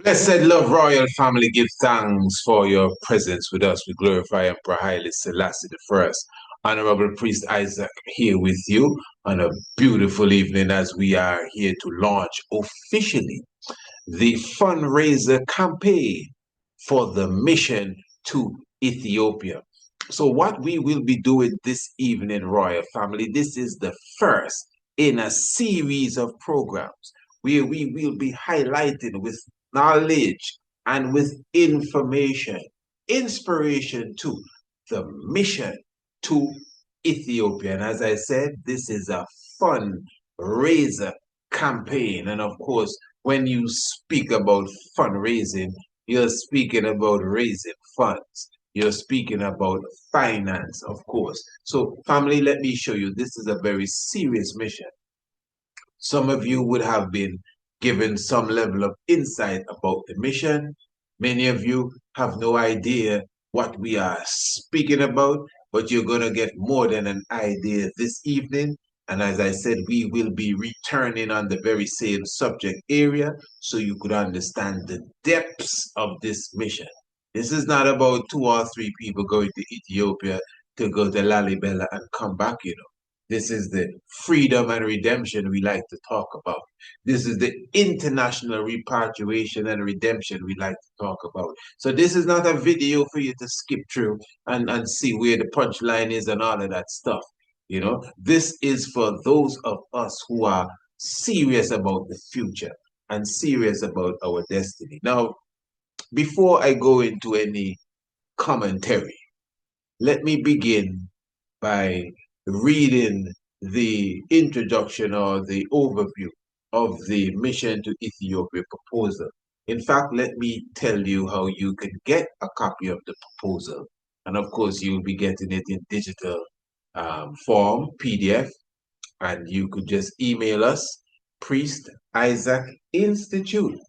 Blessed love, royal family, give thanks for your presence with us. We glorify Emperor Haile Selassie the First. Honorable Priest Isaac here with you on a beautiful evening as we are here to launch officially the fundraiser campaign for the mission to Ethiopia. So, what we will be doing this evening, royal family, this is the first in a series of programs where we will be highlighting with knowledge and with information, inspiration to the mission to Ethiopia. And as I said, this is a fundraiser campaign. And of course, when you speak about fundraising, you're speaking about raising funds. You're speaking about finance, of course. So, family, let me show you this is a very serious mission. Some of you would have been given some level of insight about the mission. Many of you have no idea what we are speaking about, but you're going to get more than an idea this evening. And as I said, we will be returning on the very same subject area so you could understand the depths of this mission. This is not about two or three people going to Ethiopia to go to Lalibela and come back, you know. This is the freedom and redemption we like to talk about. This is the international repatriation and redemption we like to talk about. So this is not a video for you to skip through and see where the punchline is and all of that stuff. You know, this is for those of us who are serious about the future and serious about our destiny. Now, before I go into any commentary, let me begin by reading the introduction or the overview of the Mission to Ethiopia proposal. In fact, let me tell you how you can get a copy of the proposal. And of course, you'll be getting it in digital form, PDF, and you could just email us, Priest Isaac Institute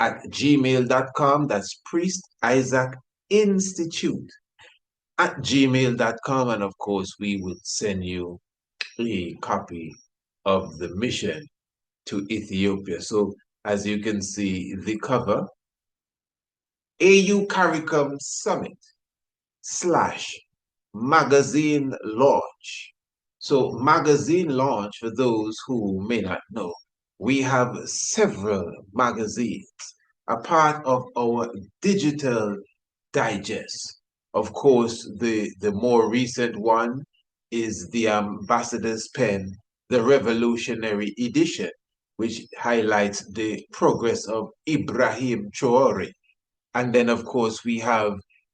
at gmail.com. That's Priest Isaac Institute at gmail.com. And of course, we would send you a copy of the mission to Ethiopia. So, as you can see, the cover AU CARICOM Summit slash magazine launch. So, magazine launch, for those who may not know, we have several magazines, a part of our digital digest. Of course, the more recent one is the Ambassador's Pen, the Revolutionary Edition, which highlights the progress of Ibrahim Traore. And then, of course, we have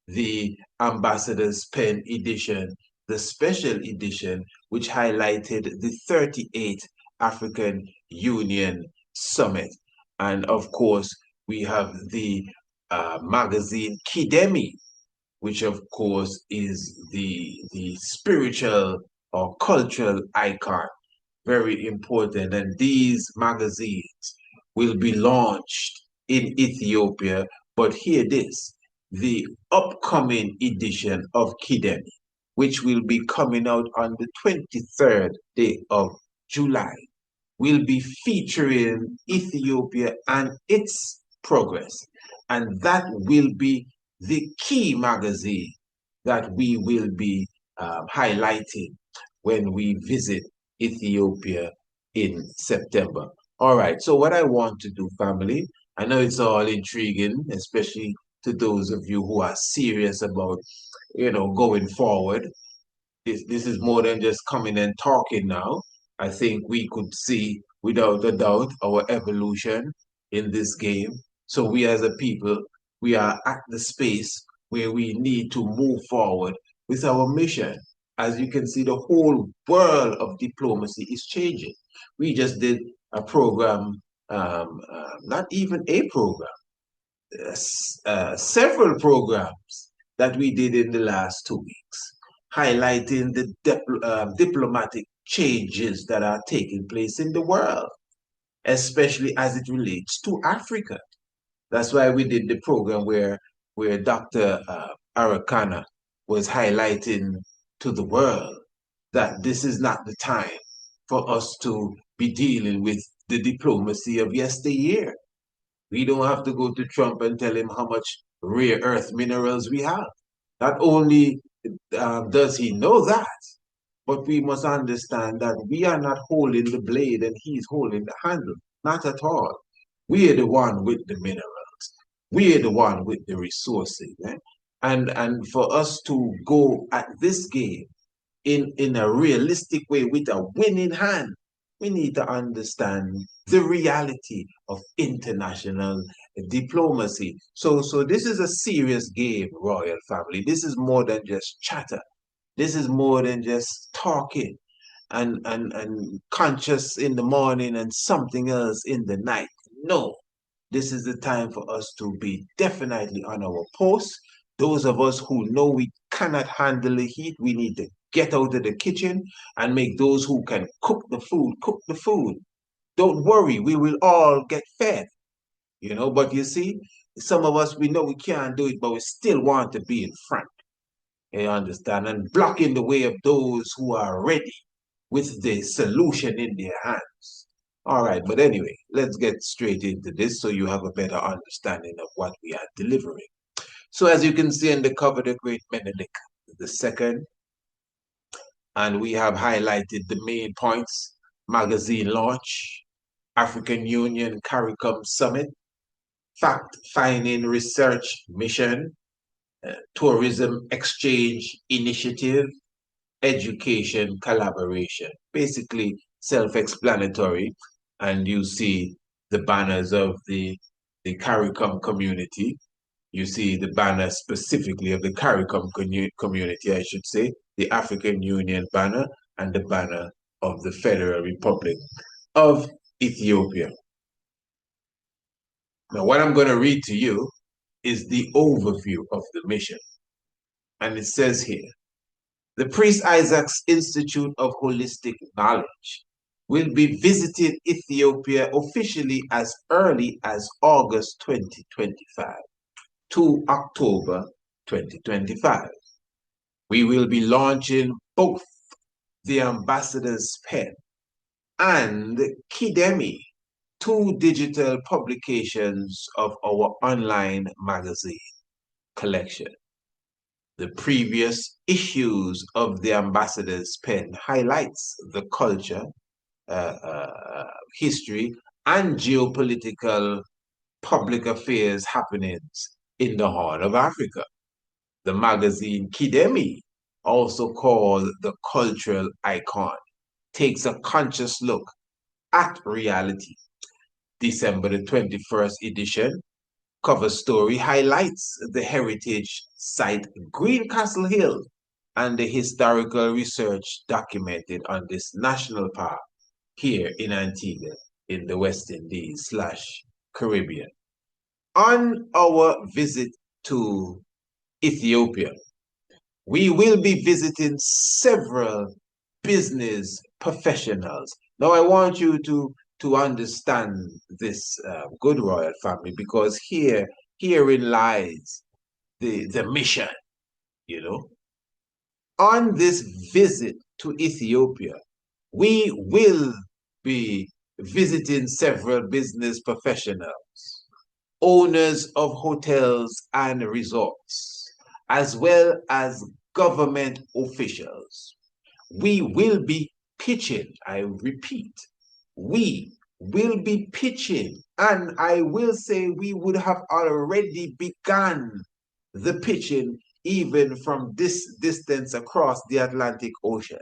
the Ambassador's Pen Edition, the special edition, which highlighted the 38th African Union Summit. And of course, we have the magazine Kidemi, which of course is the spiritual or cultural icon, very important. And these magazines will be launched in Ethiopia. But hear this, the upcoming edition of Kidemi, which will be coming out on the 23rd day of July, will be featuring Ethiopia and its progress. And that will be the key magazine that we will be highlighting when we visit Ethiopia in September. All right, so what I want to do, family, I know it's all intriguing, especially to those of you who are serious about, going forward. This is more than just coming and talking now. I think we could see without a doubt our evolution in this game. So we as a people, we are at the space where we need to move forward with our mission. As you can see, the whole world of diplomacy is changing. We just did a program, not even a program, several programs that we did in the last 2 weeks, highlighting the diplomatic changes that are taking place in the world, especially as it relates to Africa. That's why we did the program where Dr. Arakana was highlighting to the world that this is not the time for us to be dealing with the diplomacy of yesteryear. We don't have to go to Trump and tell him how much rare earth minerals we have. Not only does he know that, but we must understand that we are not holding the blade and he's holding the handle. Not at all. We are the one with the minerals. We are the one with the resources. Eh? And for us to go at this game in a realistic way with a winning hand, we need to understand the reality of international diplomacy. So this is a serious game, royal family. This is more than just chatter. This is more than just talking and conscious in the morning and something else in the night. No, this is the time for us to be definitely on our post. Those of us who know we cannot handle the heat, we need to get out of the kitchen and make those who can cook the food cook the food. Don't worry, we will all get fed, you know. But you see, some of us, we know we can't do it, but we still want to be in front. You understand? And blocking the way of those who are ready with the solution in their hands. All right, but anyway, let's get straight into this so you have a better understanding of what we are delivering. So as you can see in the cover, the great Menelik the second, and we have highlighted the main points: magazine launch, African Union CARICOM Summit, fact-finding research mission, tourism exchange initiative, education collaboration. Basically self-explanatory, and you see the banners of the CARICOM community. You see the banner specifically of the CARICOM community, I should say, the African Union banner and the banner of the Federal Republic of Ethiopia. Now, what I'm going to read to you is the overview of the mission. And it says here, the Priest Isaac's Institute of Holistic Knowledge will be visiting Ethiopia officially as early as August 2025 to October 2025. We will be launching both the Ambassador's Pen and Kidemi, two digital publications of our online magazine collection. The previous issues of the Ambassador's Pen highlights the culture, history, and geopolitical public affairs happenings in the Horn of Africa. The magazine Kidemi, also called the cultural icon, takes a conscious look at reality. December the 21st edition cover story highlights the heritage site Greencastle Hill and the historical research documented on this national park here in Antigua in the West Indies / Caribbean. On our visit to Ethiopia, we will be visiting several business professionals. Now, I want you to understand this, good royal family, because herein lies the mission, you know. On this visit to Ethiopia, we will be visiting several business professionals, owners of hotels and resorts, as well as government officials. We will be pitching, I repeat, we will be pitching, and I will say we would have already begun the pitching even from this distance across the Atlantic Ocean.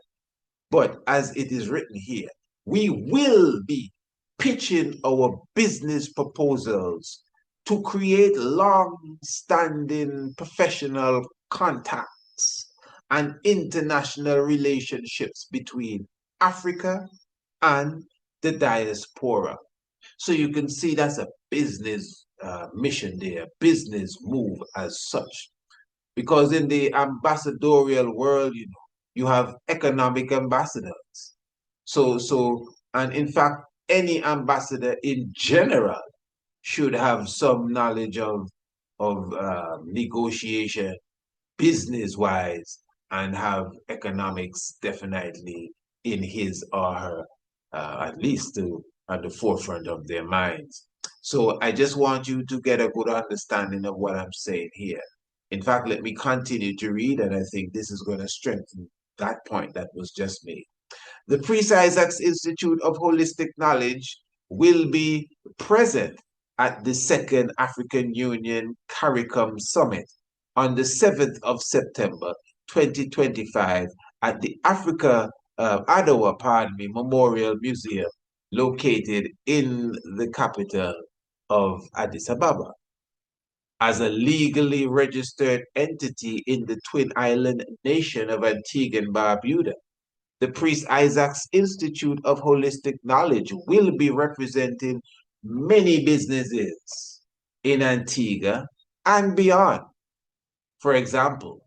But as it is written here, we will be pitching our business proposals to create long-standing professional contacts and international relationships between Africa and the diaspora. So you can see that's a business mission there, business move as such. Because in the ambassadorial world, you know, you have economic ambassadors. And in fact, any ambassador in general should have some knowledge of negotiation, business wise, and have economics definitely in his or her, at least at the forefront of their minds. So I just want you to get a good understanding of what I'm saying here. In fact, let me continue to read, and I think this is going to strengthen that point that was just made. The Priest Isaacs Institute of Holistic Knowledge will be present at the Second African Union CARICOM Summit on the 7th of September 2025 at the Ottawa, Memorial Museum located in the capital of Addis Ababa. As a legally registered entity in the Twin Island nation of Antigua and Barbuda, the Priest Isaacs Institute of Holistic Knowledge will be representing many businesses in Antigua and beyond. For example,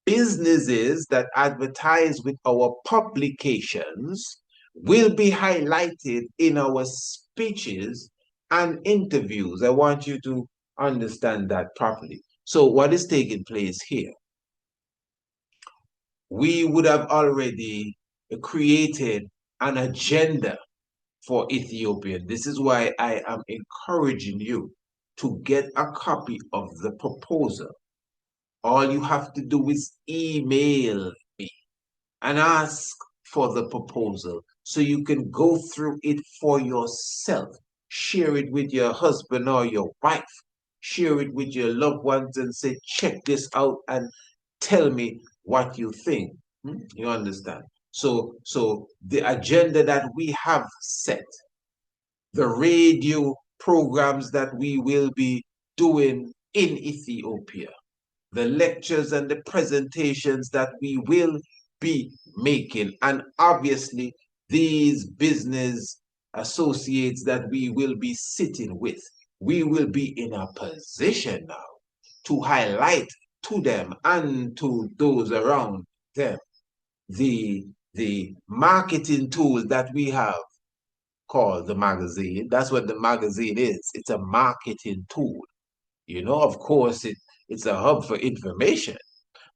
businesses that advertise with our publications will be highlighted in our speeches and interviews. I want you to understand that properly. So what is taking place here? We would have already created an agenda for Ethiopia. This is why I am encouraging you to get a copy of the proposal. All you have to do is email me and ask for the proposal so you can go through it for yourself. Share it with your husband or your wife. Share it with your loved ones and say, check this out and tell me what you think. You understand? So the agenda that we have set, the radio programs that we will be doing in Ethiopia, the lectures and the presentations that we will be making, and obviously these business associates that we will be sitting with, we will be in a position now to highlight to them and to those around them the marketing tools that we have called the magazine. That's what the magazine is. It's a marketing tool. You know, of course, it's a hub for information,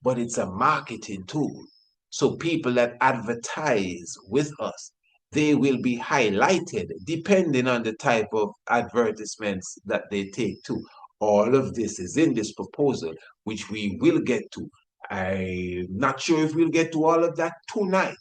but it's a marketing tool. So people that advertise with us, they will be highlighted depending on the type of advertisements that they take to. All of this is in this proposal, which we will get to. I'm not sure if we'll get to all of that tonight.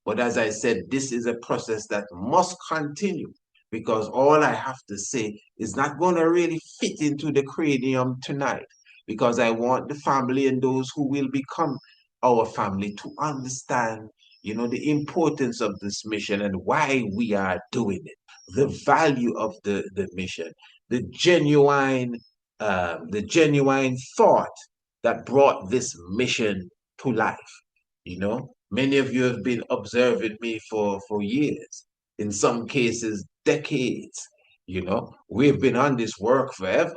But as I said, this is a process that must continue because all I have to say is not going to really fit into the cranium tonight because I want the family and those who will become our family to understand, the importance of this mission and why we are doing it, the value of the mission, the genuine thought that brought this mission to life. Many of you have been observing me for years, in some cases, decades. We've been on this work forever.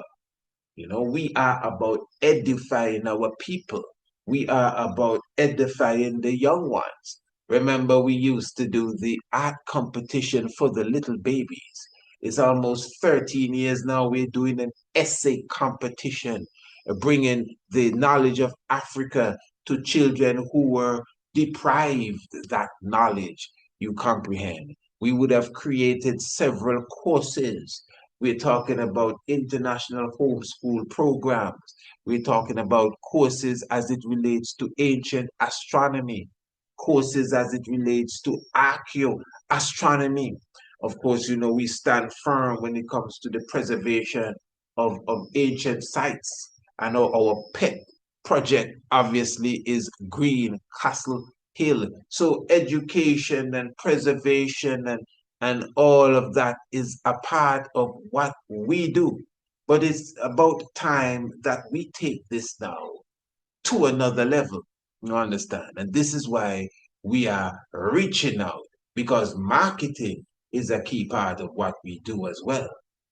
We are about edifying our people. We are about edifying the young ones. Remember, we used to do the art competition for the little babies. It's almost 13 years now. We're doing an essay competition, bringing the knowledge of Africa to children who were deprived that knowledge. You comprehend? We would have created several courses. We're talking about international homeschool programs. We're talking about courses as it relates to ancient astronomy, courses as it relates to archaeoastronomy. Of course, we stand firm when it comes to the preservation of ancient sites. I know our pet project obviously is Green Castle Hill. So education and preservation and all of that is a part of what we do. But it's about time that we take this now to another level. You understand? And this is why we are reaching out because marketing is a key part of what we do as well.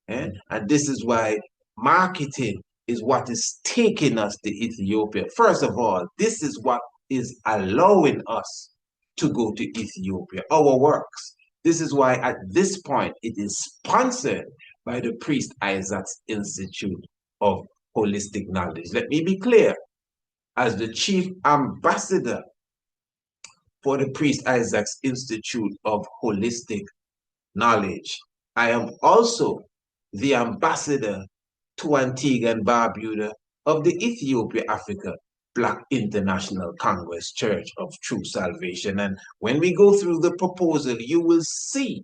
And this is why marketing is what is taking us to Ethiopia. First of all, this is what is allowing us to go to Ethiopia, our works. This is why at this point it is sponsored by the Priest Isaacs Institute of Holistic Knowledge. Let me be clear. As the chief ambassador for the Priest Isaacs Institute of Holistic Knowledge, I am also the ambassador to Antigua and Barbuda of the Ethiopia Africa Black International Congress Church of True Salvation. And when we go through the proposal, you will see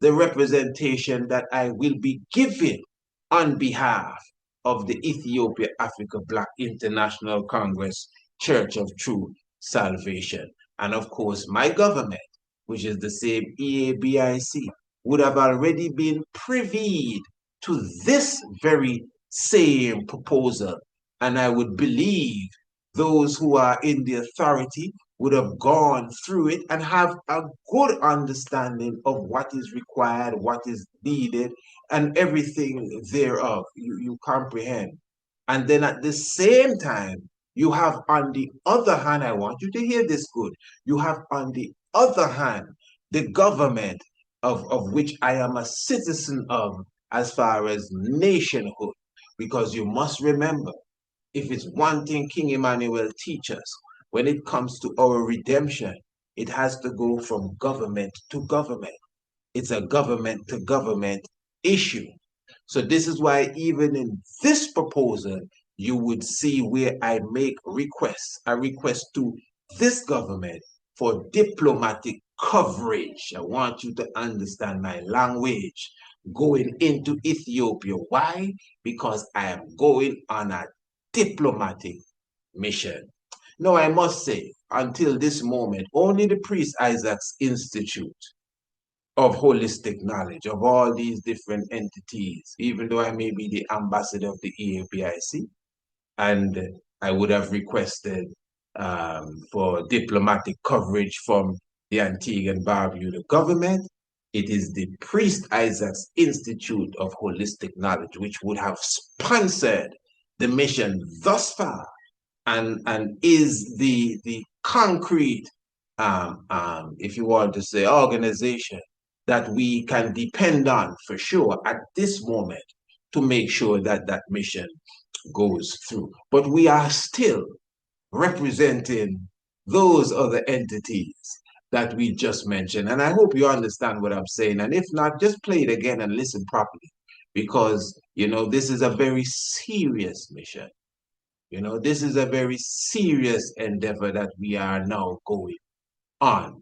the representation that I will be giving on behalf of the Ethiopia Africa Black International Congress Church of True Salvation. And of course, my government, which is the same EABIC, would have already been privy to this very same proposal. And I would believe those who are in the authority would have gone through it and have a good understanding of what is required, what is needed, and everything thereof. You comprehend. And then at the same time, you have on the other hand, I want you to hear this good. You have on the other hand, the government of which I am a citizen of as far as nationhood. Because you must remember, if it's one thing King Emmanuel teaches us, when it comes to our redemption, it has to go from government to government. It's a government to government issue. So this is why even in this proposal, you would see where I make requests, a request to this government for diplomatic coverage. I want you to understand my language. Going into Ethiopia. Why? Because I am going on a diplomatic mission. No, I must say, until this moment, only the Priest Isaac's Institute of holistic knowledge of all these different entities, even though I may be the ambassador of the EAPIC, and I would have requested for diplomatic coverage from the Antigua and Barbuda government. It is the Priest Isaac's Institute of Holistic Knowledge, which would have sponsored the mission thus far and is the concrete, if you want to say, organization that we can depend on for sure at this moment to make sure that that mission goes through. But we are still representing those other entities that we just mentioned. And I hope you understand what I'm saying. And if not, just play it again and listen properly because, this is a very serious mission. This is a very serious endeavor that we are now going on.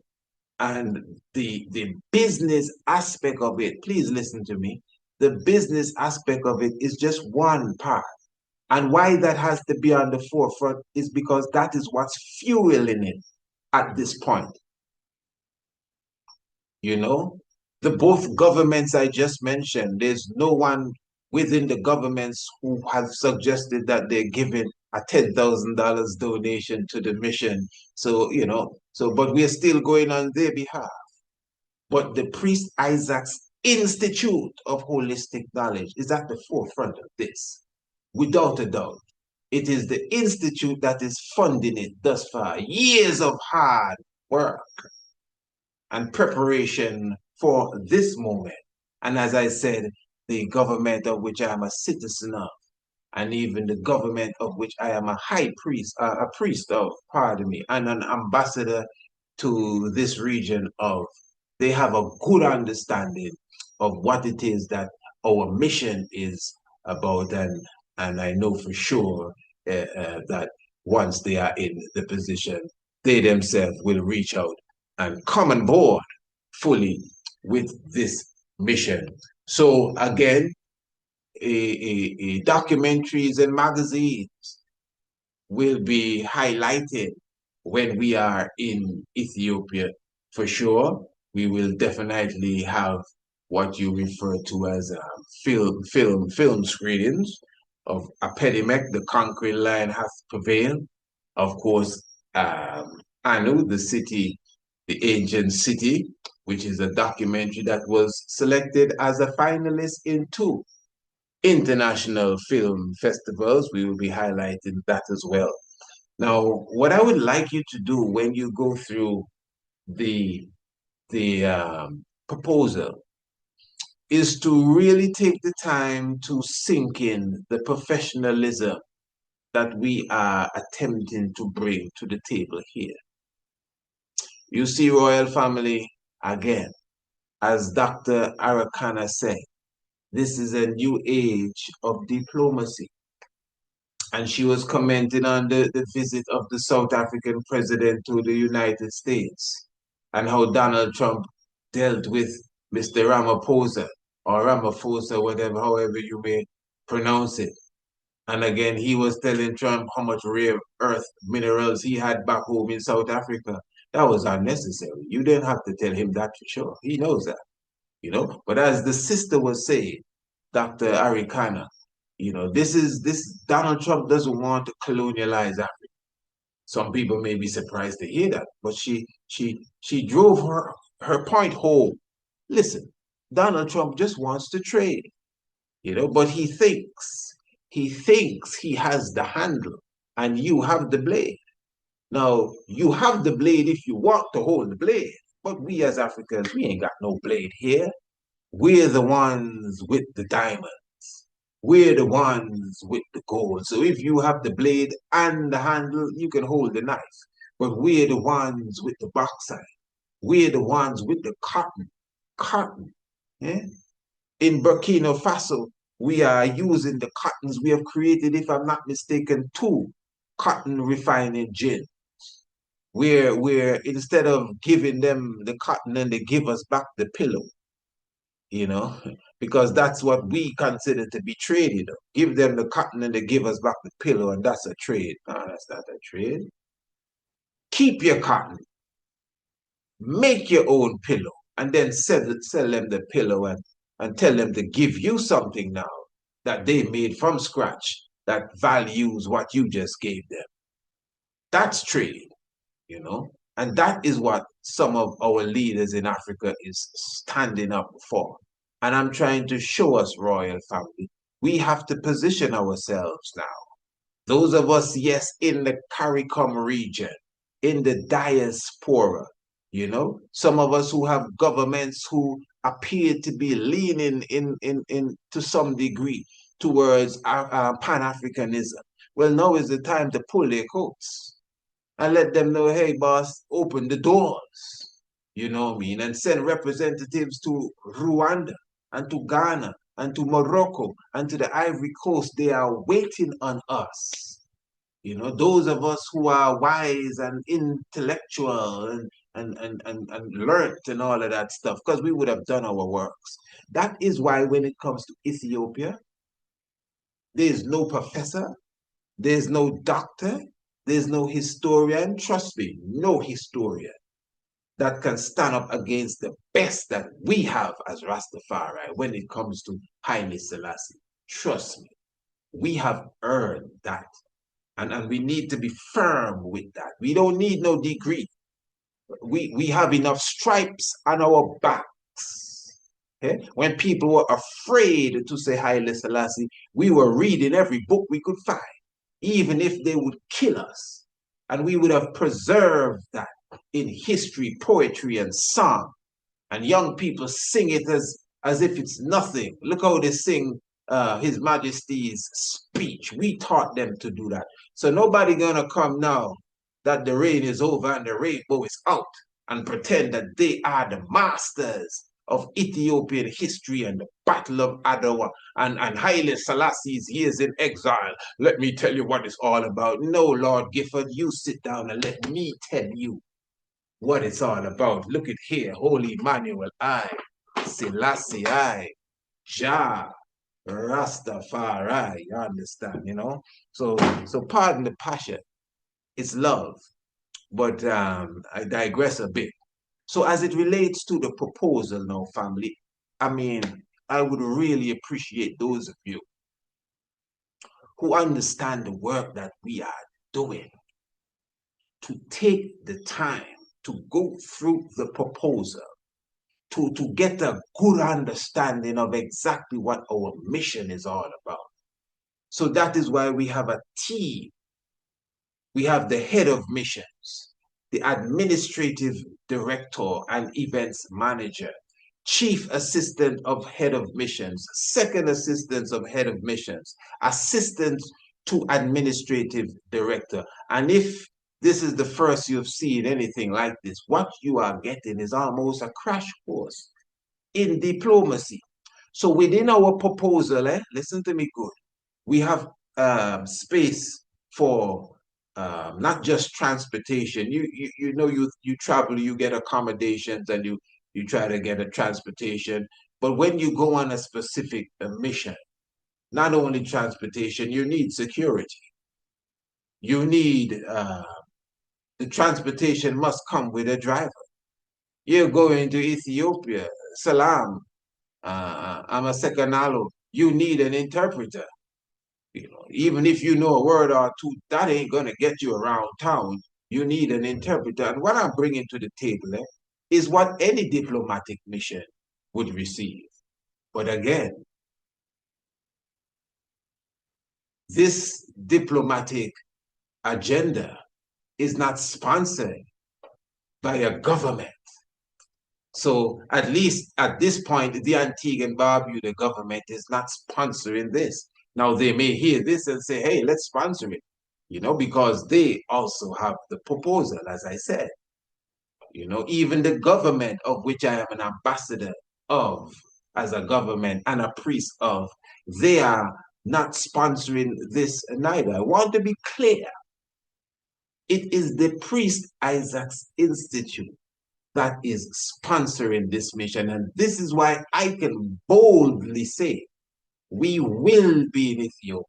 And the business aspect of it, please listen to me. The business aspect of it is just one part. And why that has to be on the forefront is because that is what's fueling it at this point. The both governments I just mentioned, there's no one within the governments who have suggested that they're giving a $10,000 donation to the mission. So, but we're still going on their behalf. But the Priest Isaac's Institute of Holistic Knowledge is at the forefront of this, without a doubt. It is the institute that is funding it thus far. Years of hard work and preparation for this moment. And as I said, the government of which I am a citizen of, and even the government of which I am a high priest, a priest of, pardon me, and an ambassador to this region of, they have a good understanding of what it is that our mission is about. And I know for sure that once they are in the position, they themselves will reach out and come on board fully with this mission. So again, documentaries and magazines will be highlighted when we are in Ethiopia for sure. We will definitely have what you refer to as film screenings of Apedimek, the conquering lion hath prevailed. Of course, Anu, the city, the ancient city, which is a documentary that was selected as a finalist in 2 international film festivals. We will be highlighting that as well. Now, what I would like you to do when you go through the proposal is to really take the time to sink in the professionalism that we are attempting to bring to the table here. You see, royal family, again, as Dr. Arakana said, This is a new age of diplomacy. And she was commenting on the visit of the South African president to the United States and how Donald Trump dealt with Mr. Ramaphosa or Ramaphosa, whatever, however you may pronounce it. And again, he was telling Trump how much rare earth minerals he had back home in South Africa. That was unnecessary. You didn't have to tell him that for sure. He knows that, you know. But as the sister was saying, Dr. Arikana, you know, this Donald Trump doesn't want to colonialize Africa. Some people may be surprised to hear that, but she drove her point home. Listen, Donald Trump just wants to trade, you know, but he thinks he has the handle and you have the blade. Now, you have the blade if you want to hold the blade, but we as Africans, we ain't got no blade here. We're the ones with the diamond. We're the ones with the gold. So if you have the blade and the handle, you can hold the knife. But we're the ones with the bauxite. We're the ones with the cotton. Cotton. Yeah? In Burkina Faso, we are using the cottons. We have created, if I'm not mistaken, two cotton refining gin. Where instead of giving them the cotton and they give us back the pillow, you know, because that's what we consider to be trade, you know. Give them the cotton and they give us back the pillow, and that's a trade. No, that's not a trade. Keep your cotton, make your own pillow, and then sell them the pillow and tell them to give you something now that they made from scratch that values what you just gave them. That's trade, you know. And that is what some of our leaders in Africa is standing up for. And I'm trying to show us, royal family, we have to position ourselves now. Those of us, yes, in the CARICOM region, in the diaspora, you know, some of us who have governments who appear to be leaning in to some degree towards Pan-Africanism. Well, now is the time to pull their coats and let them know, hey, boss, open the doors. You know what I mean? And send representatives to Rwanda and to Ghana and to Morocco and to the Ivory Coast. They are waiting on us. You know, those of us who are wise and intellectual and learnt and all of that stuff, because we would have done our works. That is why when it comes to Ethiopia, there's no professor, there's no doctor, there's no historian, trust me, no historian that can stand up against the best that we have as Rastafari when it comes to Haile Selassie. Trust me, we have earned that. And we need to be firm with that. We don't need no degree. We have enough stripes on our backs. Okay? When people were afraid to say Haile Selassie, we were reading every book we could find, even if they would kill us. And we would have preserved that in history, poetry, and song. And young people sing it as if it's nothing. Look how they sing His Majesty's speech. We taught them to do that. So nobody gonna come now that the rain is over and the rainbow is out and pretend that they are the masters of Ethiopian history and the Battle of Adwa and Haile Selassie's years in exile. Let me tell you what it's all about. No, Lord Gifford, you sit down and let me tell you what it's all about. Look at here, Holy Emmanuel, I, Selassie, I, Jah, Rastafari, you understand, you know? So pardon the passion, it's love, but I digress a bit. So as it relates to the proposal now, family, I mean, I would really appreciate those of you who understand the work that we are doing to take the time to go through the proposal, to get a good understanding of exactly what our mission is all about. So that is why we have a team. We have the head of missions, the administrative director and events manager, chief assistant of head of missions, second assistant of head of missions, assistant to administrative director. And if this is the first you've seen anything like this, what you are getting is almost a crash course in diplomacy. So within our proposal, listen to me good, we have space for not just transportation. You know you travel, you get accommodations, and you try to get a transportation. But when you go on a specific mission, not only transportation, you need security. You need the transportation must come with a driver. You're going to Ethiopia, Salam, Amasekanalo. You need an interpreter. You know, even if you know a word or two, that ain't gonna get you around town. You need an interpreter. And what I'm bringing to the table is what any diplomatic mission would receive. But again, this diplomatic agenda is not sponsored by a government. So at least at this point, the Antigua and Barbuda government is not sponsoring this. Now they may hear this and say, hey, let's sponsor it, you know, because they also have the proposal, as I said. You know, even the government of which I am an ambassador of as a government and a priest of, they are not sponsoring this neither. I want to be clear. It is the Priest Isaac's Institute that is sponsoring this mission. And this is why I can boldly say we will be in Ethiopia.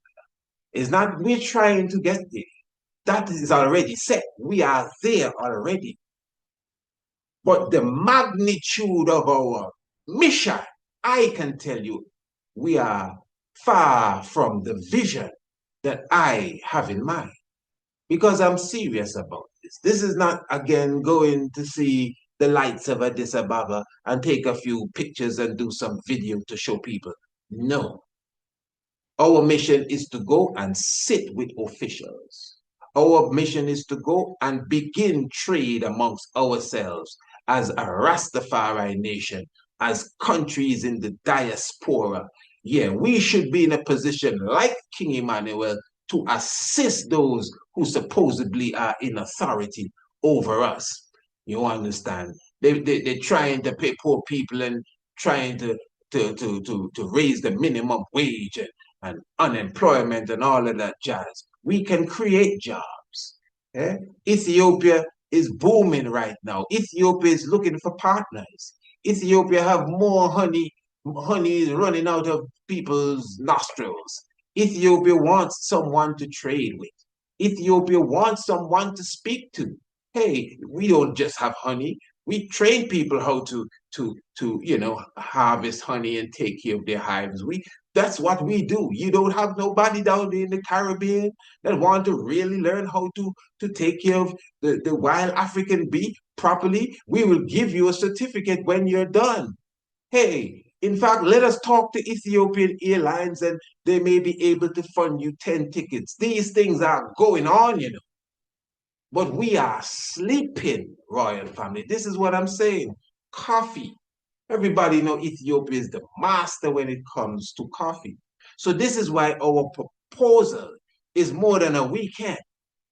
It's not we're trying to get there. That is already set. We are there already. But the magnitude of our mission, I can tell you, we are far from the vision that I have in mind. Because I'm serious about this. This is not, again, going to see the lights of Addis Ababa and take a few pictures and do some video to show people. No. Our mission is to go and sit with officials. Our mission is to go and begin trade amongst ourselves as a Rastafari nation, as countries in the diaspora. Yeah, we should be in a position like King Emmanuel to assist those who supposedly are in authority over us. You understand? They're trying to pay poor people and trying to raise the minimum wage and unemployment and all of that jazz. We can create jobs. Eh? Ethiopia is booming right now. Ethiopia is looking for partners. Ethiopia have more honey. Honey is running out of people's nostrils. Ethiopia wants someone to trade with. Ethiopia wants someone to speak to. Hey, we don't just have honey. We train people how to harvest honey and take care of their hives. That's what we do. You don't have nobody down there in the Caribbean that want to really learn how to take care of the wild African bee properly. We will give you a certificate when you're done. Hey, in fact, let us talk to Ethiopian Airlines and they may be able to fund you 10 tickets. These things are going on, you know. But we are sleeping, royal family. This is what I'm saying. Coffee. Everybody know Ethiopia is the master when it comes to coffee. So this is why our proposal is more than a weekend.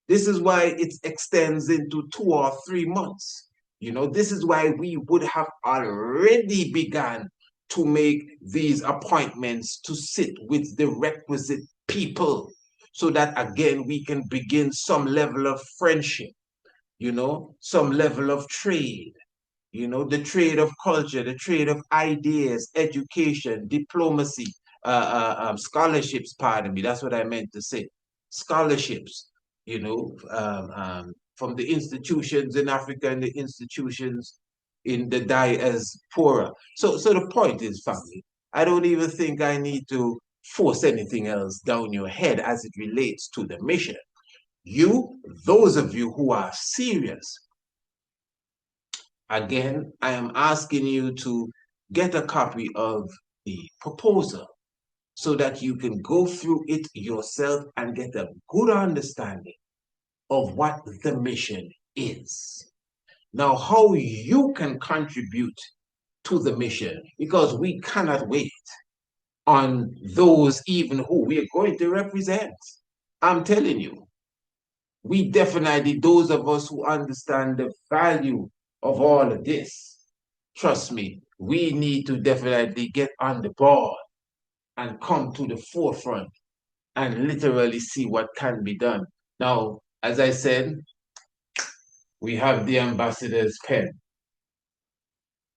This is why it extends into 2 or 3 months. You know, this is why we would have already begun to make these appointments to sit with the requisite people so that again we can begin some level of friendship, you know, some level of trade, you know, the trade of culture, the trade of ideas, education, diplomacy, scholarships, pardon me, that's what I meant to say. Scholarships, you know, from the institutions in Africa and the institutions in the diaspora. So the point is, family, I don't even think I need to force anything else down your head as it relates to the mission. You, those of you who are serious, again, I am asking you to get a copy of the proposal so that you can go through it yourself and get a good understanding of what the mission is. Now, how you can contribute to the mission, because we cannot wait on those even who we are going to represent. I'm telling you, we definitely, those of us who understand the value of all of this, trust me, we need to definitely get on the ball and come to the forefront and literally see what can be done. Now, as I said, we have the ambassador's pen.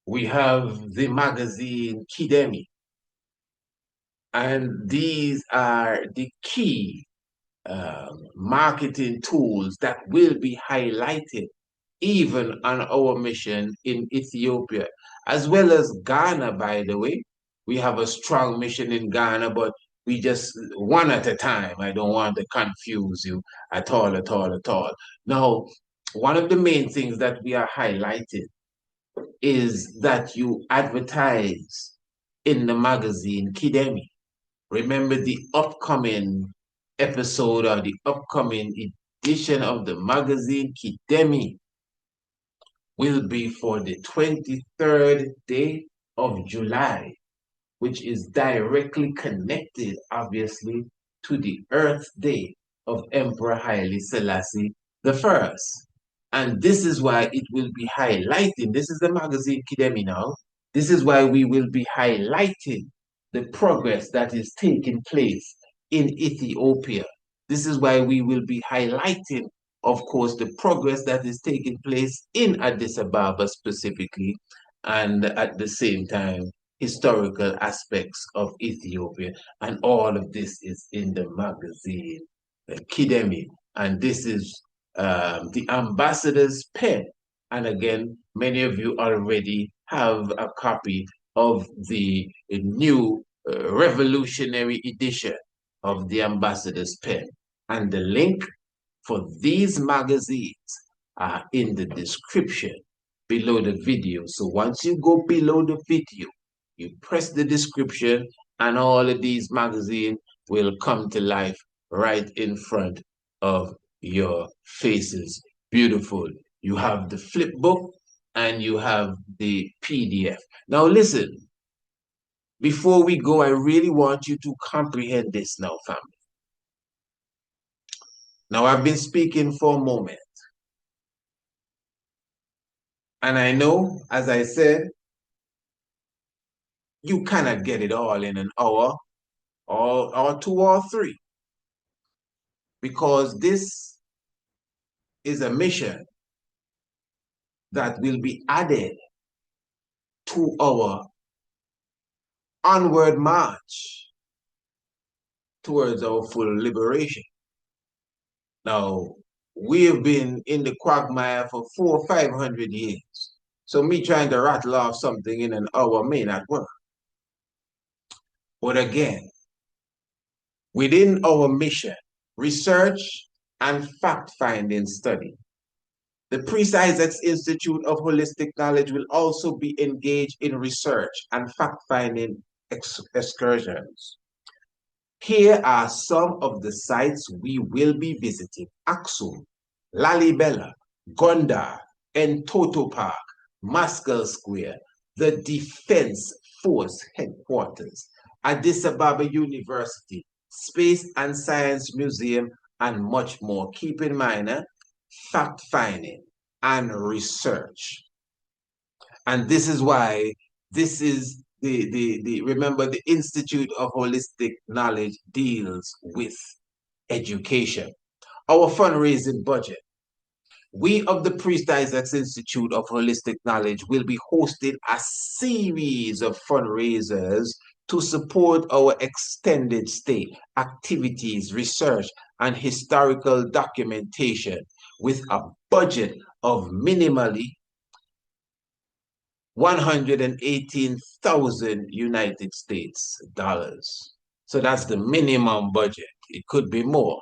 We have the magazine Kidemi. And these are the key marketing tools that will be highlighted even on our mission in Ethiopia, as well as Ghana, by the way. We have a strong mission in Ghana, but we just one at a time. I don't want to confuse you at all, at all, at all. Now, one of the main things that we are highlighting is that you advertise in the magazine Kidemi. Remember the upcoming episode or the upcoming edition of the magazine Kidemi will be for the 23rd day of July, which is directly connected, obviously, to the Earth Day of Emperor Haile Selassie the First. And this is why it will be highlighting. This is the magazine Kidemi now. This is why we will be highlighting the progress that is taking place in Ethiopia. This is why we will be highlighting, of course, the progress that is taking place in Addis Ababa specifically, and at the same time, historical aspects of Ethiopia. And all of this is in the magazine, Kidemi. And this is the ambassador's pen. And again, many of you already have a copy of the new revolutionary edition of the ambassador's pen. And the link for these magazines are in the description below the video. So once you go below the video, you press the description and all of these magazines will come to life right in front of your faces. Beautiful. You have the flip book and you have the PDF. Now listen, before we go, I really want you to comprehend this now, family. Now I've been speaking for a moment. And I know, as I said, you cannot get it all in an hour or two or three, because this is a mission that will be added to our onward march towards our full liberation. Now, we have been in the quagmire for 400 or 500 years. So me trying to rattle off something in an hour may not work. But again, within our mission, research and fact-finding study, the Priest Isaacs Institute of Holistic Knowledge will also be engaged in research and fact-finding excursions. Here are some of the sites we will be visiting: Aksum, Lalibela, Gondar, Entoto Park, Maskell Square, the Defense Force Headquarters, Addis Ababa University, Space and Science Museum, and much more. Keep in mind, fact-finding and research. And this is why this is remember, the Institute of Holistic Knowledge deals with education. Our fundraising budget. We of the Priest Isaacs Institute of Holistic Knowledge will be hosting a series of fundraisers to support our extended stay, activities, research, and historical documentation with a budget of minimally 118,000 United States dollars. So that's the minimum budget. It could be more.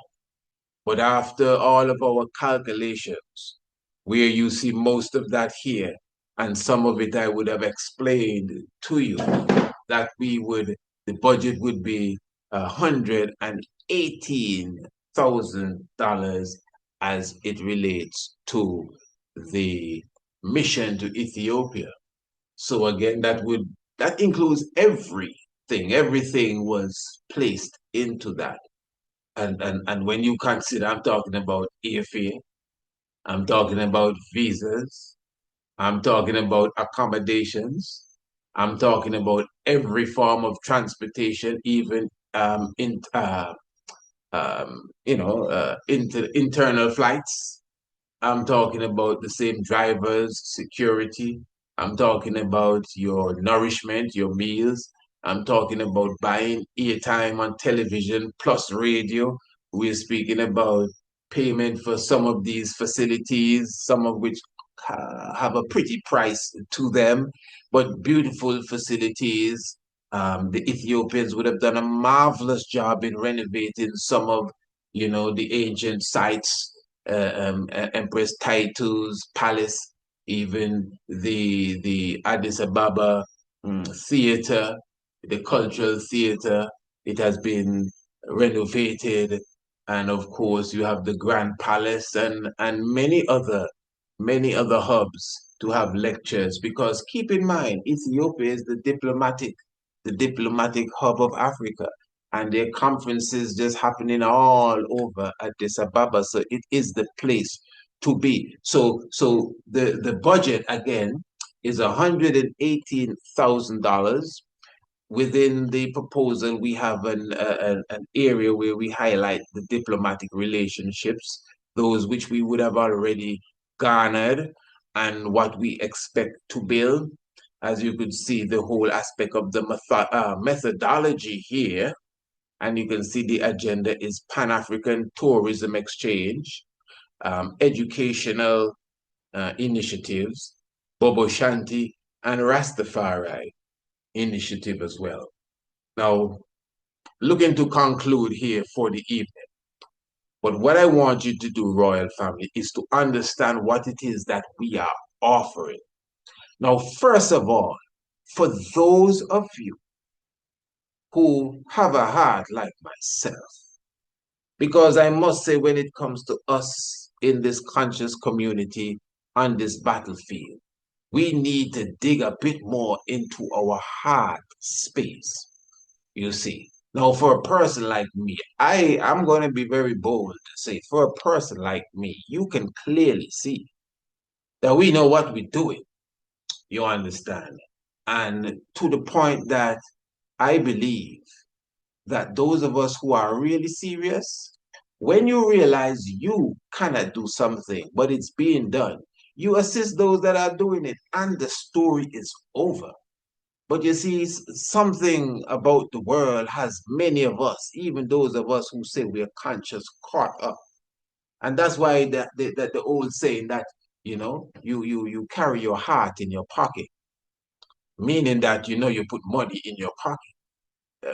But after all of our calculations, where you see most of that here, and some of it I would have explained to you, that the budget would be $118,000 as it relates to the mission to Ethiopia. So again, that includes everything. Everything was placed into that. And when you consider, I'm talking about airfare, I'm talking about visas, I'm talking about accommodations, I'm talking about every form of transportation, even in internal flights. I'm talking about the same drivers, security. I'm talking about your nourishment, your meals. I'm talking about buying airtime on television plus radio. We're speaking about payment for some of these facilities, some of which have a pretty price to them, but beautiful facilities. The Ethiopians would have done a marvelous job in renovating some of, the ancient sites, Empress Titu's palace, even the Addis Ababa theater, the cultural theater. It has been renovated, and of course you have the Grand Palace and many other hubs to have lectures. Because keep in mind, Ethiopia is the diplomatic hub of Africa, and there are conferences just happening all over Addis Ababa. So it is the place to be. So the budget again is $118,000. Within the proposal, we have an area where we highlight the diplomatic relationships, those which we would have already garnered, and what we expect to build. As you could see, the whole aspect of the methodology here, and you can see the agenda is Pan-African Tourism Exchange, educational initiatives, Bobo Shanti, and Rastafari initiative as well. Now, looking to conclude here for the evening, but what I want you to do, Royal Family, is to understand what it is that we are offering. Now, first of all, for those of you who have a heart like myself, because I must say, when it comes to us in this conscious community on this battlefield, we need to dig a bit more into our heart space, you see. Now, for a person like me, I'm going to be very bold to say, for a person like me, you can clearly see that we know what we're doing. You understand? And to the point that I believe that those of us who are really serious, when you realize you cannot do something, but it's being done, you assist those that are doing it, and the story is over. But you see, something about the world has many of us, even those of us who say we are conscious, caught up. And that's why the old saying that, you carry your heart in your pocket, meaning that, you put money in your pocket,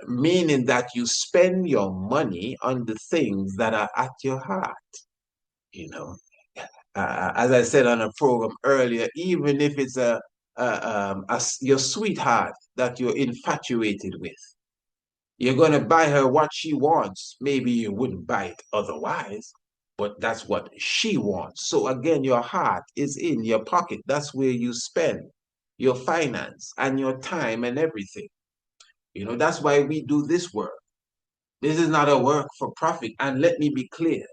meaning that you spend your money on the things that are at your heart, you know. As I said on a program earlier, even if it's your sweetheart that you're infatuated with, you're going to buy her what she wants. Maybe you wouldn't buy it otherwise, but that's what she wants. So again, your heart is in your pocket. That's where you spend your finance and your time and everything. That's why we do this work. This is not a work for profit. And let me be clear,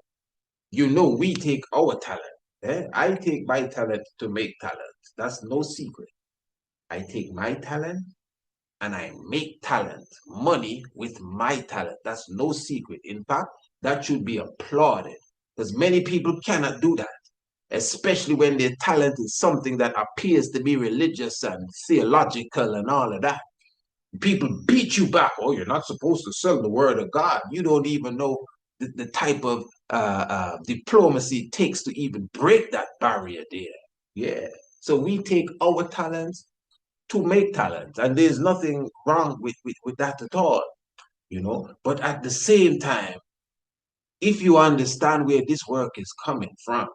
we take our talent. I take my talent to make talent. That's no secret. I take my talent and I make talent, money with my talent. That's no secret. In fact, that should be applauded because many people cannot do that, especially when their talent is something that appears to be religious and theological and all of that. People beat you back. Oh, you're not supposed to sell the word of God. You don't even know the type of diplomacy it takes to even break that barrier there. Yeah. So we take our talents to make talent, and there's nothing wrong with that at all. But at the same time, if you understand where this work is coming from,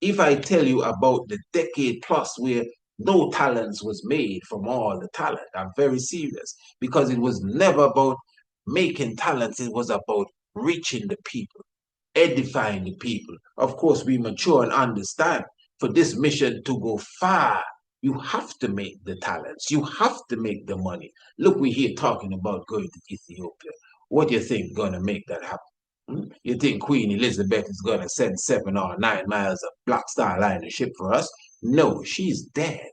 if I tell you about the decade plus where no talents was made from all the talent, I'm very serious because it was never about making talents. It was about reaching the people, edifying the people. Of course, we mature and understand for this mission to go far, you have to make the talents. You have to make the money. Look, we're here talking about going to Ethiopia. What do you think going to make that happen? You think Queen Elizabeth is going to send 7 or 9 miles of Black Star Liner ship for us? No, she's dead.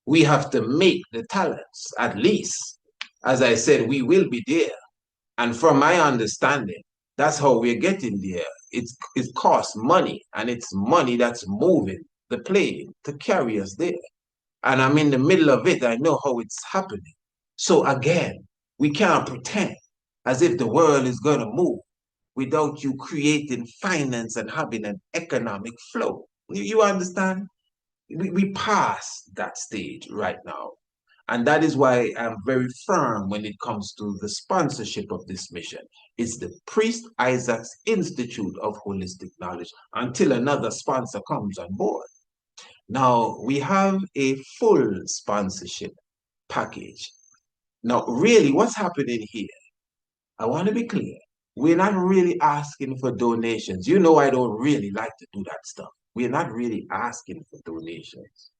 We have to make the talents, at least. As I said, we will be there. And from my understanding, that's how we're getting there. It costs money, and it's money that's moving the plane to carry us there. And I'm in the middle of it. I know how it's happening. So again, we can't pretend as if the world is going to move without you creating finance and having an economic flow. You understand? We pass that stage right now. And that is why I'm very firm when it comes to the sponsorship of this mission. It's the Priest Isaac's Institute of Holistic Knowledge until another sponsor comes on board. Now, we have a full sponsorship package. Now, really, what's happening here? I want to be clear. We're not really asking for donations. You know, I don't really like to do that stuff. We're not really asking for donations.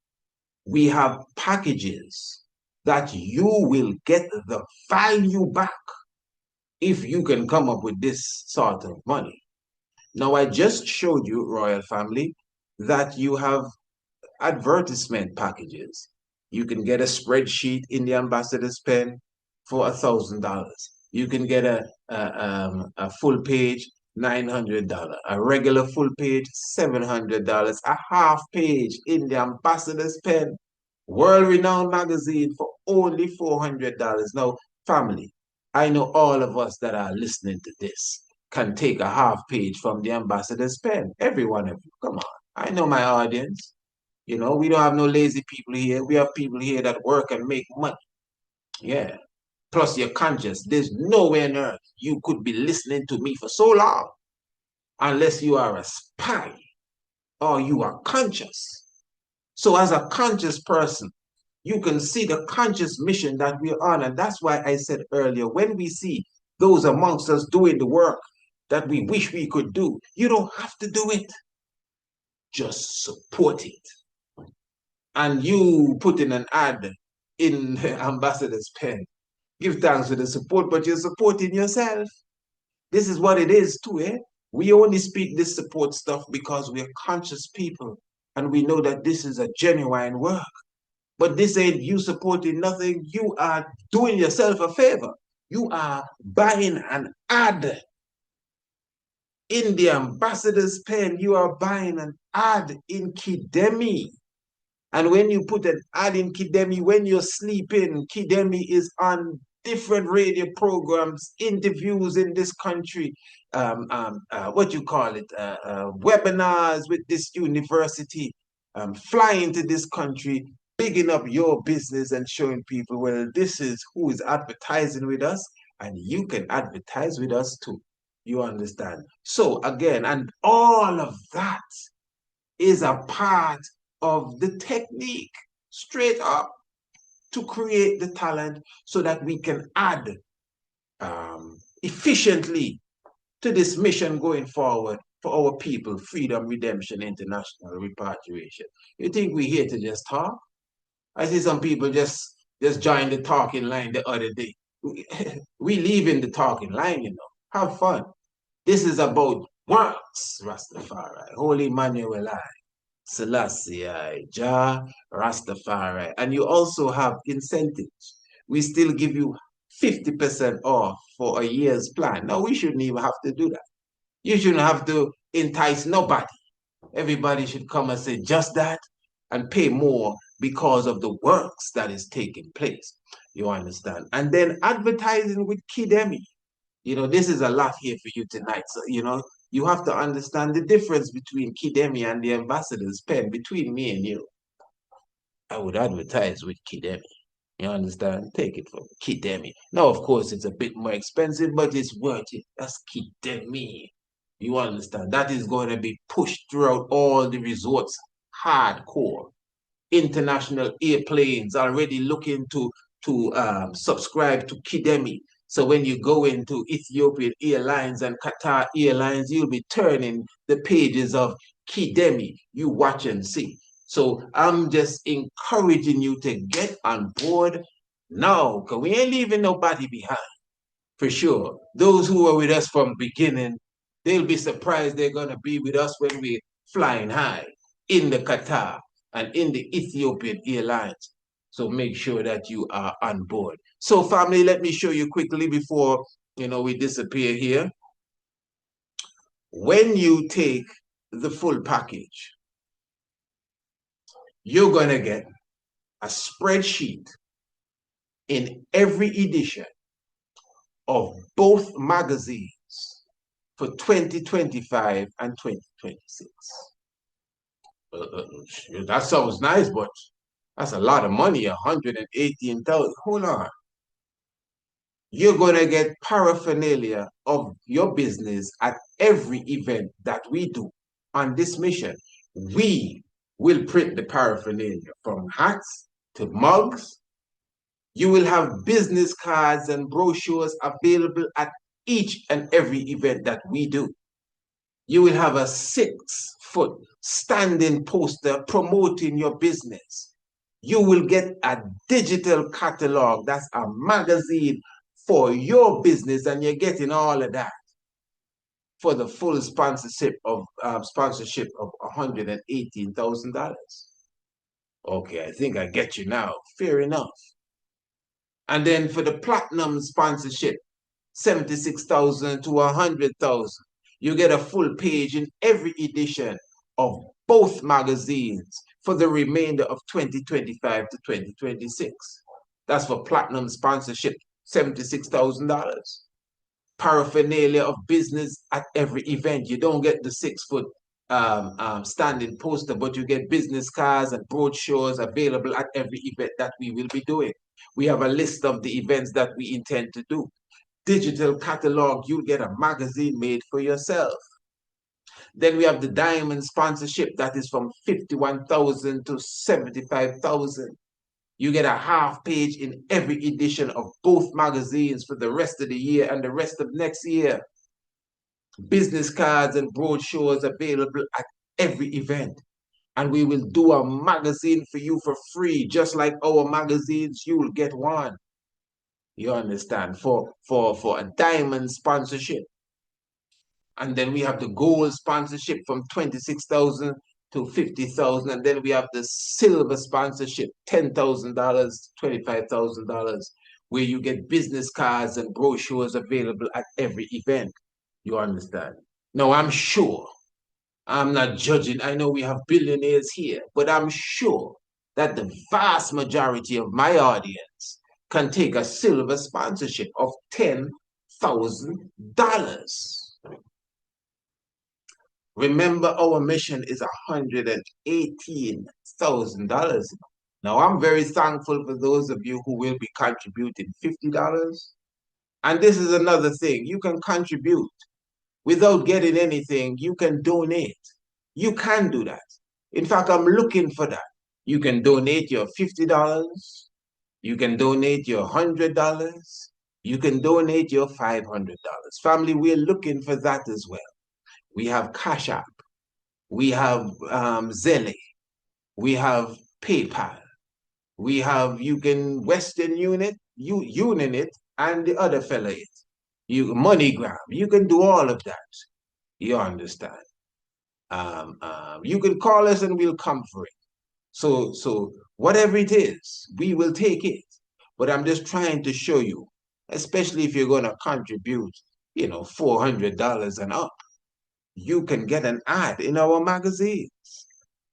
We have packages that you will get the value back if you can come up with this sort of money. Now, I just showed you, Royal Family, that you have advertisement packages. You can get a spreadsheet in the ambassador's pen for $1,000. You can get a full page, $900. A regular full page, $700. A half page in the ambassador's pen, world-renowned magazine for only $400. Now, family, I know all of us that are listening to this can take a half page from the ambassador's pen. Every one of you, come on. I know my audience. You know, we don't have no lazy people here. We have people here that work and make money. Yeah. Plus, you're conscious. There's nowhere on earth you could be listening to me for so long unless you are a spy or you are conscious. So, as a conscious person, you can see the conscious mission that we're on. And that's why I said earlier, when we see those amongst us doing the work that we wish we could do, you don't have to do it. Just support it. And you put in an ad in the ambassador's pen. Give thanks for the support, but you're supporting yourself. This is what it is too, eh? We only speak this support stuff because we're conscious people and we know that this is a genuine work. But this ain't you supporting nothing. You are doing yourself a favor. You are buying an ad in the ambassador's pen. You are buying an ad in Kidemi. And when you put an ad in Kidemi, when you're sleeping, Kidemi is on different radio programs, interviews in this country, what you call it, webinars with this university, flying to this country, bigging up your business and showing people, well, this is who is advertising with us, and you can advertise with us too. You understand? So again, and all of that is a part of the technique, straight up, to create the talent so that we can add efficiently to this mission going forward for our people, freedom, redemption, international repatriation. You think we're here to just talk? I see some people just join the talking line the other day. We leave in the talking line, you know. Have fun. This is about works, Rastafari, Holy Emmanuel I. Selassie, Jah, Rastafari. And you also have incentives. We still give you 50% off for a year's plan. No, we shouldn't even have to do that. You shouldn't have to entice nobody. Everybody should come and say just that and pay more because of the works that is taking place. You understand? And then advertising with Kidemi. You know, this is a lot here for you tonight. So, you know, you have to understand the difference between Kidemi and the ambassador's pen, between me and you. I would advertise with Kidemi. You understand? Take it from Kidemi. Now, of course, it's a bit more expensive, but it's worth it. That's Kidemi. You understand? That is going to be pushed throughout all the resorts hardcore. International airplanes already looking to subscribe to Kidemi. So when you go into Ethiopian Airlines and Qatar Airlines, you'll be turning the pages of Kidemi. You watch and see. So I'm just encouraging you to get on board now, because we ain't leaving nobody behind, for sure. Those who were with us from beginning, they'll be surprised they're going to be with us when we're flying high in the Qatar and in the Ethiopian Airlines. So make sure that you are on board. So family, let me show you quickly before, we disappear here. When you take the full package, you're going to get a spreadsheet in every edition of both magazines for 2025 and 2026. That sounds nice, but that's a lot of money, 118,000. Hold on. You're going to get paraphernalia of your business at every event that we do on this mission. We will print the paraphernalia from hats to mugs. You will have business cards and brochures available at each and every event that we do. You will have a 6-foot standing poster promoting your business. You will get a digital catalog, that's a magazine for your business, and you're getting all of that for the full sponsorship of $118,000. Okay, I think I get you now. Fair enough. And then for the platinum sponsorship, 76,000 to 100,000, you get a full page in every edition of both magazines for the remainder of 2025 to 2026. That's for platinum sponsorship, $76,000. Paraphernalia of business at every event. You don't get the 6-foot standing poster, but you get business cards and brochures available at every event that we will be doing. We have a list of the events that we intend to do. Digital catalog, you'll get a magazine made for yourself. Then we have the diamond sponsorship that is from 51,000 to 75,000. You get a half page in every edition of both magazines for the rest of the year and the rest of next year. Business cards and brochures available at every event. And we will do a magazine for you for free, just like our magazines, you will get one. You understand? For a diamond sponsorship. And then we have the gold sponsorship from 26,000 to 50,000. And then we have the silver sponsorship, $10,000, $25,000, where you get business cards and brochures available at every event. You understand? Now, I'm sure, I'm not judging. I know we have billionaires here, but I'm sure that the vast majority of my audience can take a silver sponsorship of $10,000. Remember, our mission is $118,000. Now, I'm very thankful for those of you who will be contributing $50. And this is another thing. You can contribute without getting anything. You can donate. You can do that. In fact, I'm looking for that. You can donate your $50. You can donate your $100. You can donate your $500. Family, we're looking for that as well. We have Cash App, we have Zelle, we have PayPal, we have Western Union and the other fella MoneyGram. You can do all of that. You understand? You can call us and we'll come for it. So whatever it is, we will take it. But I'm just trying to show you, especially if you're going to contribute, $400 and up, you can get an ad in our magazines.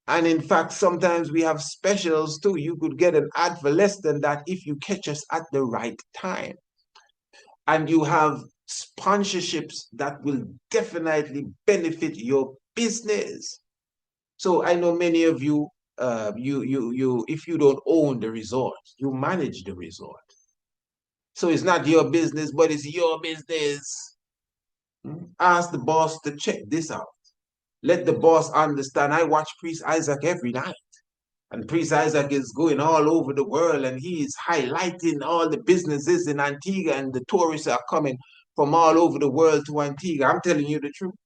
And in fact, sometimes we have specials too. You could get an ad for less than that if you catch us at the right time. And you have sponsorships that will definitely benefit your business. So I know many of you, if you don't own the resort, you manage the resort. So it's not your business, but it's your business. Ask the boss to check this out. Let the boss understand. I watch Priest Isaac every night. And Priest Isaac is going all over the world and he is highlighting all the businesses in Antigua, and the tourists are coming from all over the world to Antigua. I'm telling you the truth.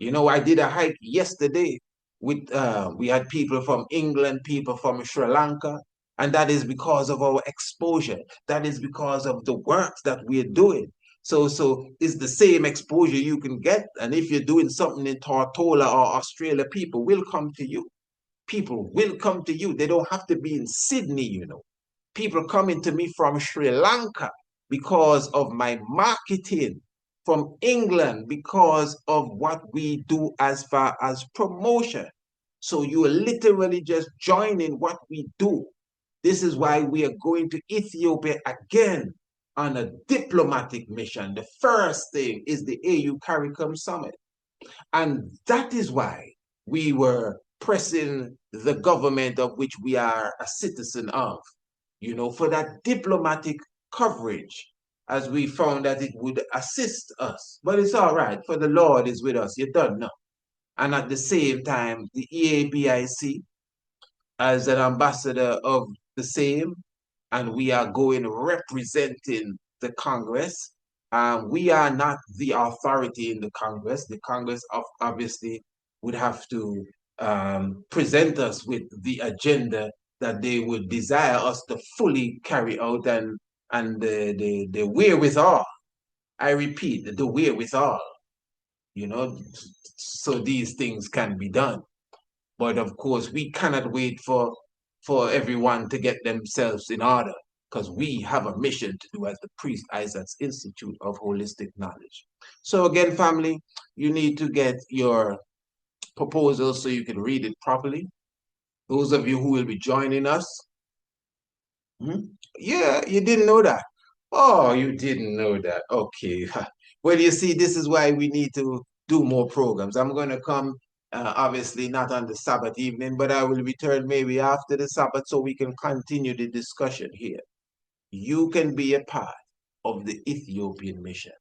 I did a hike yesterday with, we had people from England, people from Sri Lanka, and that is because of our exposure. That is because of the work that we're doing. So it's the same exposure you can get. And if you're doing something in Tortola or Australia, people will come to you. People will come to you. They don't have to be in Sydney, People coming to me from Sri Lanka because of my marketing, from England because of what we do as far as promotion. So you are literally just joining what we do. This is why we are going to Ethiopia again on a diplomatic mission. The first thing is the AU CARICOM Summit. And that is why we were pressing the government of which we are a citizen of, for that diplomatic coverage, as we found that it would assist us. But it's all right, for the Lord is with us. You don't know. And at the same time, the EABIC, as an ambassador of the same, and we are going representing the Congress. We are not the authority in the Congress. The Congress obviously would have to present us with the agenda that they would desire us to fully carry out, and the wherewithal. I repeat, the wherewithal, so these things can be done. But of course, we cannot wait for everyone to get themselves in order, because we have a mission to do as the Priest Isaac's Institute of Holistic Knowledge. So again, family, you need to get your proposal so you can read it properly. Those of you who will be joining us, yeah, you didn't know that. Oh, you didn't know that. Okay. Well, you see, this is why we need to do more programs. I'm going to come, obviously, not on the Sabbath evening, but I will return maybe after the Sabbath so we can continue the discussion here. You can be a part of the Ethiopian mission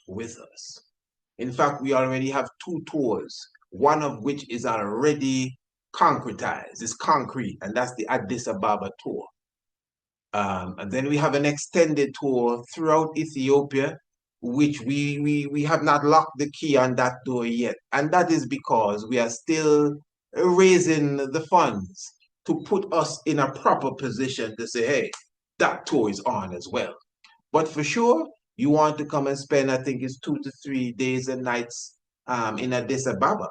with us. In fact, we already have 2 tours, one of which is already concretized, it's concrete, and that's the Addis Ababa tour. And then we have an extended tour throughout Ethiopia, which we have not locked the key on that door yet. And that is because we are still raising the funds to put us in a proper position to say, hey, that tour is on as well. But for sure, you want to come and spend, I think it's 2 to 3 days and nights in Addis Ababa,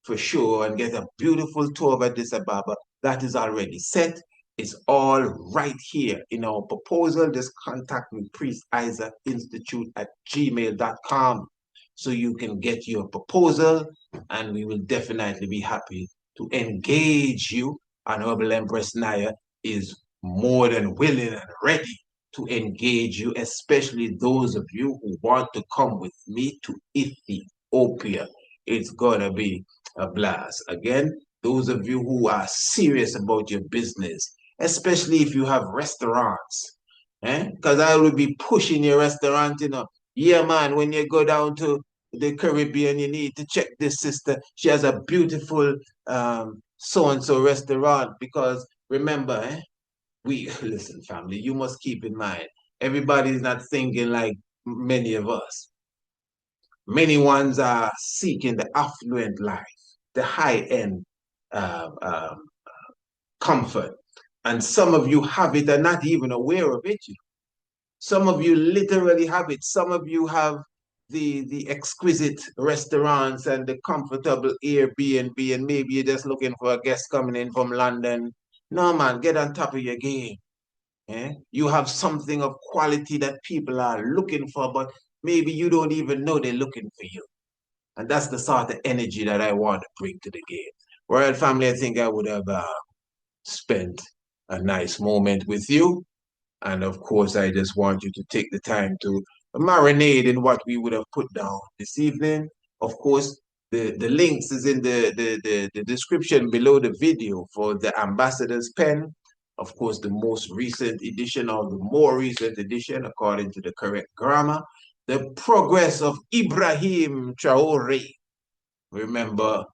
for sure, and get a beautiful tour of Addis Ababa. That is already set. It's all right here in our proposal. Just contact me, Priest Isaac Institute at gmail.com, so you can get your proposal, and we will definitely be happy to engage you. Honorable Empress Naya is more than willing and ready to engage you, especially those of you who want to come with me to Ethiopia. It's gonna be a blast. Again, those of you who are serious about your business, especially if you have restaurants, because I will be pushing your restaurant, Yeah, man, when you go down to the Caribbean, you need to check this sister. She has a beautiful so-and-so restaurant, because remember, listen, family, you must keep in mind, everybody's not thinking like many of us. Many ones are seeking the affluent life, the high-end comfort. And some of you have it and not even aware of it. Some of you literally have it. Some of you have the exquisite restaurants and the comfortable Airbnb, and maybe you're just looking for a guest coming in from London. No, man, get on top of your game. You have something of quality that people are looking for, but maybe you don't even know they're looking for you. And that's the sort of energy that I want to bring to the game. Royal family, I think I would have spent a nice moment with you. And of course, I just want you to take the time to marinate in what we would have put down this evening. Of course, the links is in the description below the video for the ambassador's pen. Of course, the most recent edition, or the more recent edition, according to the correct grammar. The progress of Ibrahim Traore. Remember,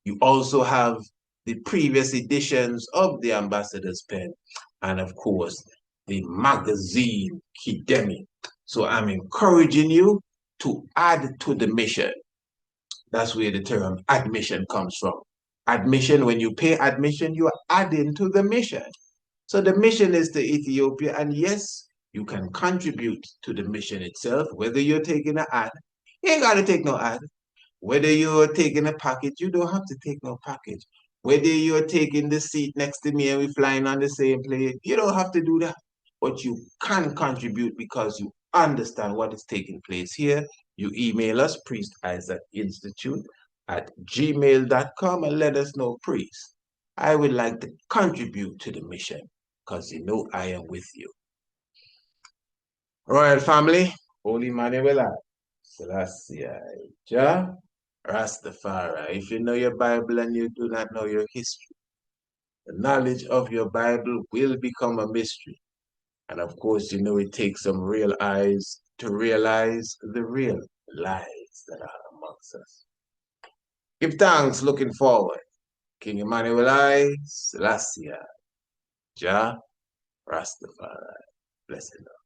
you also have the previous editions of the ambassador's pen, and of course, the magazine Kidemi. So I'm encouraging you to add to the mission. That's where the term admission comes from. Admission, when you pay admission, you are adding to the mission. So the mission is to Ethiopia, and yes, you can contribute to the mission itself, whether you're taking an ad. You ain't got to take no ad. Whether you're taking a package, you don't have to take no package. Whether you're taking the seat next to me and we're flying on the same plane, you don't have to do that. But you can contribute because you understand what is taking place here. You email us, Priest Isaac Institute at gmail.com, and let us know, Priest, I would like to contribute to the mission because you know I am with you. Royal family, Holy Manuel, Selassie, Jah, Rastafari. If you know your Bible and you do not know your history, the knowledge of your Bible will become a mystery. And of course, you know it takes some real eyes to realize the real lies that are amongst us. Give thanks looking forward. King Emmanuel I, Selassie, Jah, Rastafari. Blessed love.